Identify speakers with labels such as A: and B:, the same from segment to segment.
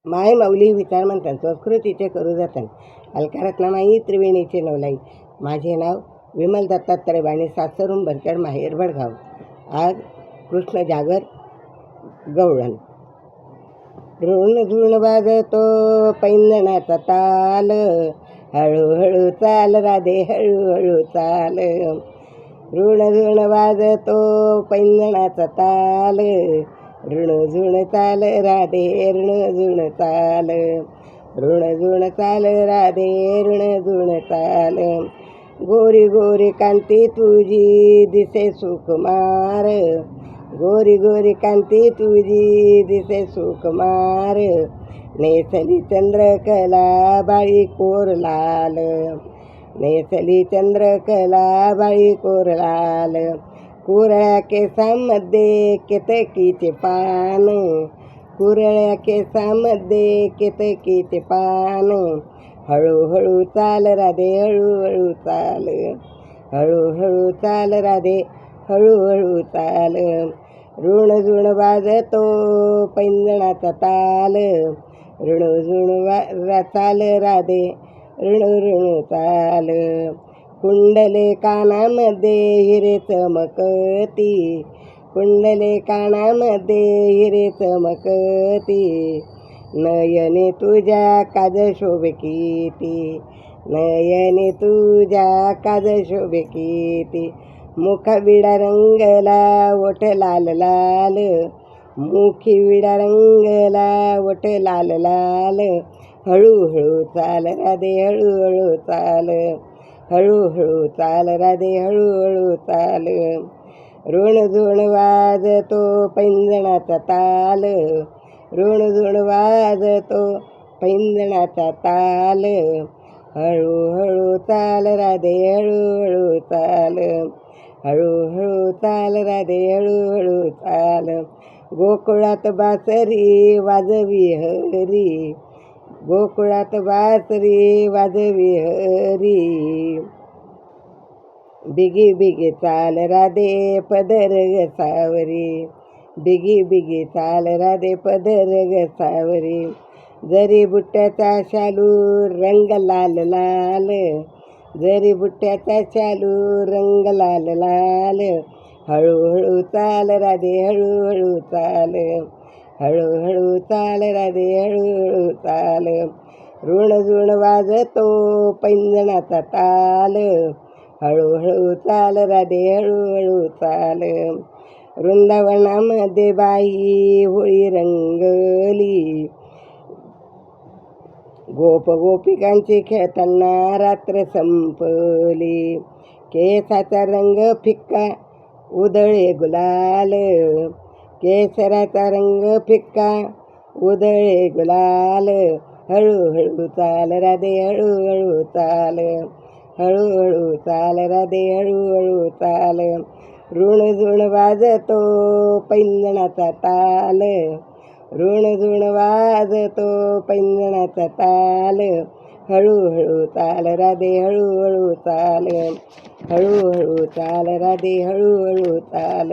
A: माय माऊली विचार म्हणतात संस्कृतीचे करू जतन अलकारत्नामाई त्रिवेणीचे नवलाई. माझे नाव विमल दत्तात्रय बाणी, सासरून भरकड, माहेर भडगाव. आज कृष्ण जागर गवळण. ऋण झुण वाजतो पैंजणाचा ताल, हळूहळू चाल राधे हळूहळू चाल. ऋण झुण वाजतो पैंजणाचा ताल, ऋण झुण चाल राधे ऋण झुण चाल. ऋण झुण चाल राधे ऋण झुण चाल. गोरी गोरी कांती तुझी दिसे सुकुमार, गोरी गोरी कांती तुझी दिसे सुकुमार. नेसली चंद्रकला बाळी कोर लाल, नेसली चंद्रकला बाळी कोर लाल. कुरळ्या केसांमध्ये केतकीचे पान, कुरळ्या केसांमध्ये केतकीचे पान. हळूहळू चाल राधे हळूहळू चाल, हळूहळू चाल राधे हळूहळू चाल. ऋण झुण वाजतो पैंजणाचा ताल, ऋण झुण चाल राधे ऋण ऋण चाल. कुंडले कानामध्ये हिरे चमकती, कुंडले कानामध्ये हिरे चमकती. नयने तुझ्या काज शोभकिती, नयने तुझ्या काज शोभकिती. मुख विडा रंगला ओठ लाल लाल, मुखी विडा रंगला ओठ लाल लाल. हळूहळू चाल राधे हळूहळू चाल, हळूहळू चाल राधे हळूहळू चाल. ऋण झुण वाजतो पैंजणाचा ताल, ऋण झुण वाजतो पैंजणाचा ताल. हळूहळू चाल राधे हळूहळू चाल, हळूहळू चाल राधे हळूहळू चाल. गोकुळात बासरी वाजवी हरी, गोकुळात बासरी वाजवी हरी. बिगी बिगी चाल राधे पदर सावरी, बिगी बिगी चाल राधे पदर सावरी. जरी बुट्ट्याचा शालू रंग लाल लाल, जरी बुट्ट्याचा शालू रंग लाल लाल. हळूहळू चाल राधे हळूहळू चाल, हळूहळू चाल राधे हळूहळू चाल. ऋण झुण वाजतो पैंजणाचा ताल, हळूहळू चाल राधे हळूहळू चाल. वृंदावनामध्ये बाई होळी रंगली, गोप गोपिकांची खेळताना रात्र संपली. केसाचा रंग फिक्का उधळे गुलाल, केसराचा रंग फिक्का उधळे गुलाल. हळूहळू चाल राधे हळूहळू चाल, हळूहळू चाल राधे हळूहळू चाल. ऋण झुण वाजतो पैंजणाचा ताल, ऋण झुण वाजतो पैंजणाचा ताल. हळूहळू चाल राधे हळूहळू चाल, हळूहळू चाल राधे हळूहळू चाल,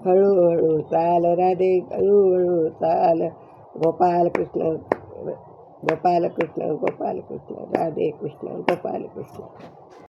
A: हळूहळू चाल राधे हळूहळू चाल. गोपाल कृष्ण गोपाल कृष्ण गोपाल कृष्ण राधे कृष्ण गोपाल कृष्ण.